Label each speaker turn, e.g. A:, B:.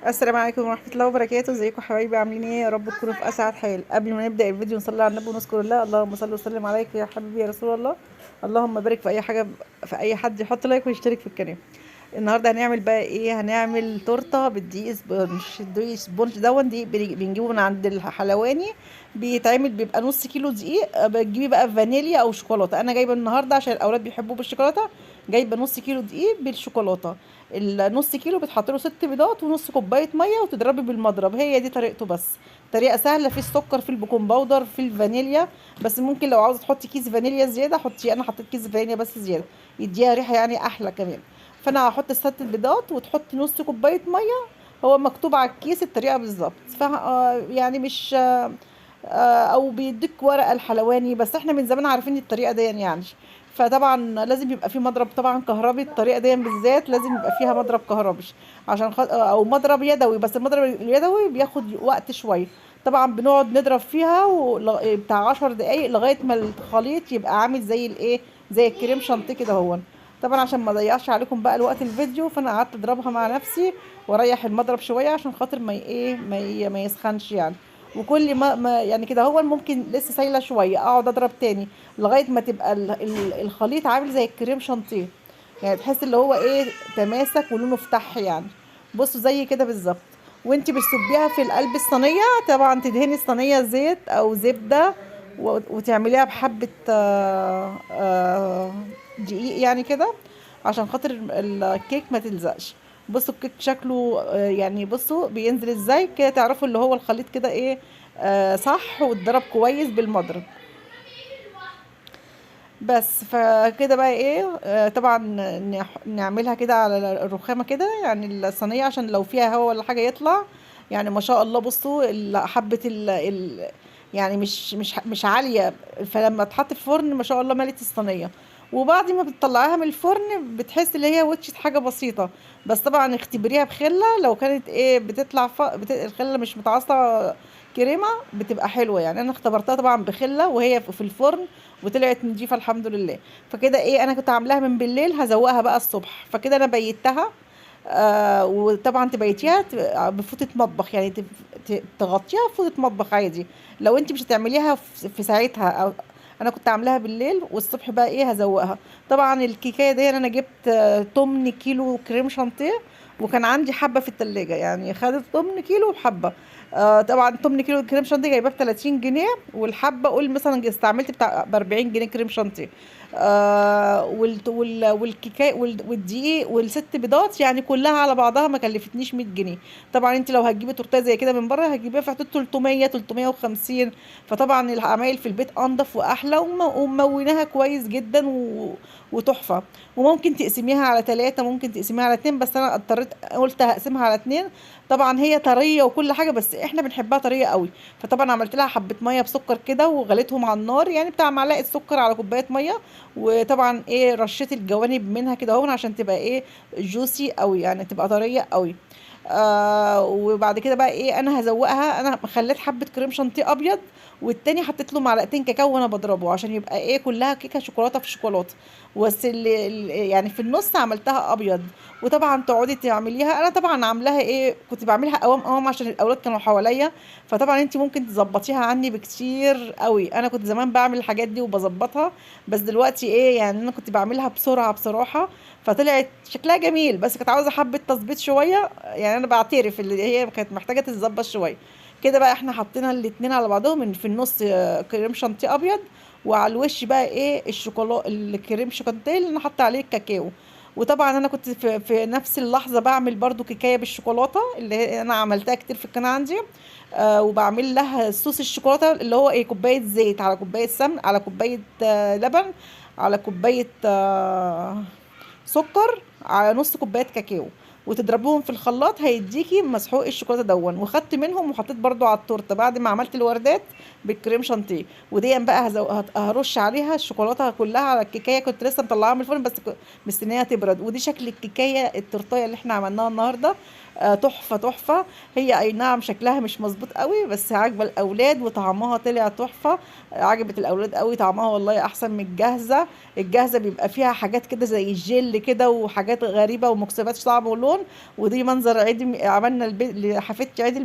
A: السلام عليكم ورحمة الله وبركاته. ازيكم حبايبي؟ عاملين ايه؟ يا رب تكونوا في اسعد حال. قبل ما نبدأ الفيديو نصلي على النبي ونذكر الله. اللهم صل وسلم عليك يا حبيبي يا رسول الله. اللهم بارك في اي حاجة، في اي حد يحط لايك ويشترك في القناة. النهارده هنعمل بقى ايه؟ هنعمل تورته بالدقيق سبونج. الدقيق سبونج دي بنجيبه من عند الحلواني. بيتعمل بيبقى نص كيلو دقيق. بتجيبي بقى فانيليا او شوكولاته. انا جايبه النهارده عشان الاولاد بيحبوه بالشوكولاته. جايبه نص كيلو دقيق بالشوكولاته. النص كيلو بتحط له 6 بيضات ونص كوبايه ميه وتضربي بالمضرب. هي دي طريقته بس. طريقه سهله، في السكر، في البيكنج باودر، في الفانيليا. بس ممكن لو عاوزه تحطي كيس فانيليا زياده حطي. انا حطيت كيس فانيليا بس زياده، يديها ريحه يعني احلى كمان. فانا هحط ال6 بيضات وتحطي نص كوبايه ميه. هو مكتوب على الكيس الطريقه بالظبط. يعني مش او بيديك ورقه الحلواني، بس احنا من زمان عارفين الطريقه دي يعني. فطبعا لازم يبقى في مضرب طبعا كهربي. الطريقه دي بالذات لازم يبقى فيها مضرب كهربي عشان او مضرب يدوي. بس المضرب اليدوي بياخد وقت شويه. طبعا بنقعد نضرب فيها بتاع 10 دقايق لغايه ما الخليط يبقى عامل زي الايه، زي الكريم شانتيه كده. هو طبعا عشان ما اضيعش عليكم بقى الوقت الفيديو، فانا قعدت اضربها مع نفسي واريح المضرب شويه عشان خاطر ما يسخنش يعني. وكل ما يعني كده هو ممكن لسه سايله شويه اقعد اضرب تاني لغايه ما تبقى الخليط عامل زي الكريم شانتيه. يعني تحس اللي هو ايه، تماسك ولونه فتح يعني. بصوا زي كده بالظبط. وانتي بتصبيها في القلب الصينيه. طبعا تدهني الصينيه زيت او زبده وتعمليها بحبه دقيق يعني كده عشان خاطر الكيك ما تلزقش. بصوا الكيك شكله يعني بصوا بينزل ازاي كده، تعرفوا اللي هو الخليط كده ايه، صح واتضرب كويس بالمضرب. بس فكده بقى ايه، طبعا نعملها كده على الرخامة كده يعني الصينية عشان لو فيها هوا ولا حاجة يطلع. يعني ما شاء الله بصوا حبة يعني مش عالية. فلما تحط في الفرن ما شاء الله ملت الصينية. وبعد ما بتطلعيها من الفرن بتحس اللي هي وتشت حاجة بسيطة. بس طبعا اختبريها بخلة. لو كانت ايه بتطلع الخلة مش متعصبة كريمة بتبقى حلوة يعني. انا اختبرتها طبعا بخلة وهي في الفرن وطلعت نضيفه الحمد لله. فكده ايه، انا كنت عاملاها من بالليل هزوقها بقى الصبح. فكده انا بيتها. وطبعا تبيتيها بفوطه مطبخ يعني تغطيها بفوطه مطبخ عادي. لو انت مش هتعمليها في ساعتها أو انا كنت عاملاها بالليل والصبح بقى ايه هزوقها. طبعا الكيكايه دي انا جبت 8 كيلو كريم شانتيه. وكان عندي حبه في التلاجة يعني خدت 8 كيلو وحبه. طبعا 8 كيلو كريم شانتيه جايباه ب 30 جنيه. والحبه قول مثلا استعملت بتاع ب 40 جنيه كريم شانتيه. والكيكه والدقيق وال6 بيضات يعني كلها على بعضها ما كلفتنيش 100 جنيه. طبعا انت لو هتجيبي تورتيه زي كده من بره هتجيبيها في حدود 300 350. فطبعا العمايل في البيت انضف واحلى وموناها كويس جدا وتحفه. وممكن تقسميها على 3، ممكن تقسميها على 2، بس انا اضطريت قلت هقسمها على 2. طبعا هي طريه وكل حاجه بس احنا بنحبها طريه قوي. فطبعا عملت لها حبه ميه بسكر كده وغليتهم على النار يعني بتاع معلقه سكر على كوبايه ميه. وطبعا ايه رشيت الجوانب منها كده اهو عشان تبقى ايه، جوسي قوي يعني تبقى طريه قوي. وبعد كده بقى ايه انا هزوقها. انا خليت حبه كريم شانتيه ابيض والتاني حطيت له معلقتين كاكاو وانا بضربه عشان يبقى ايه كلها كيكه شوكولاته في شوكولاته. بس يعني في النص عملتها ابيض. وطبعا تقعدي تعمليها. انا طبعا عاملاها ايه، كنت بعملها قوام قوام عشان الاولاد كانوا حواليا. فطبعا انت ممكن تظبطيها عني بكتير قوي. انا كنت زمان بعمل الحاجات دي وبظبطها. بس دلوقتي ايه يعني انا كنت بعملها بسرعه بصراحه. فطلعت شكلها جميل بس كانت عاوزه حبه تظبيط شويه يعني. انا بعترف اللي هي كانت محتاجه تتظبط شويه. كده بقى احنا حطينا الاتنين على بعضهم من في النص كريم شانتيه ابيض. وعلى الوش بقى ايه الشوكولاته الكريم شانتيه اللي انا حاطه عليه الكاكاو. وطبعا انا كنت في نفس اللحظه بعمل برضو كيكايه بالشوكولاته اللي انا عملتها كتير في القناه عندي. وبعمل لها صوص الشوكولاته اللي هو ايه كوبايه زيت على كوبايه سمن على كوبايه لبن على كوبايه سكر على نص كوبايه كاكاو. وتضربوهم في الخلاط هيديكي مسحوق الشوكولاته دون. وخدت منهم وحطيت برضو على التورته بعد ما عملت الوردات بالكريم شانتيه. ودي بقى هرش عليها الشوكولاته كلها على الكيكايه. كنت لسه مطلعاها من الفرن بس مستنيها تبرد. ودي شكل الكيكايه التورتيه اللي احنا عملناها النهارده. تحفة تحفة. هي اي نعم شكلها مش مظبوط قوي، بس عاجبة الاولاد وطعمها طلع تحفة. عجبت الاولاد قوي طعمها والله، احسن من الجاهزة. الجاهزة بيبقى فيها حاجات كده زي الجل كده وحاجات غريبة ومكسبات طعم ولون. ودي منظر عيد عملنا البيت لحفيدتي عيد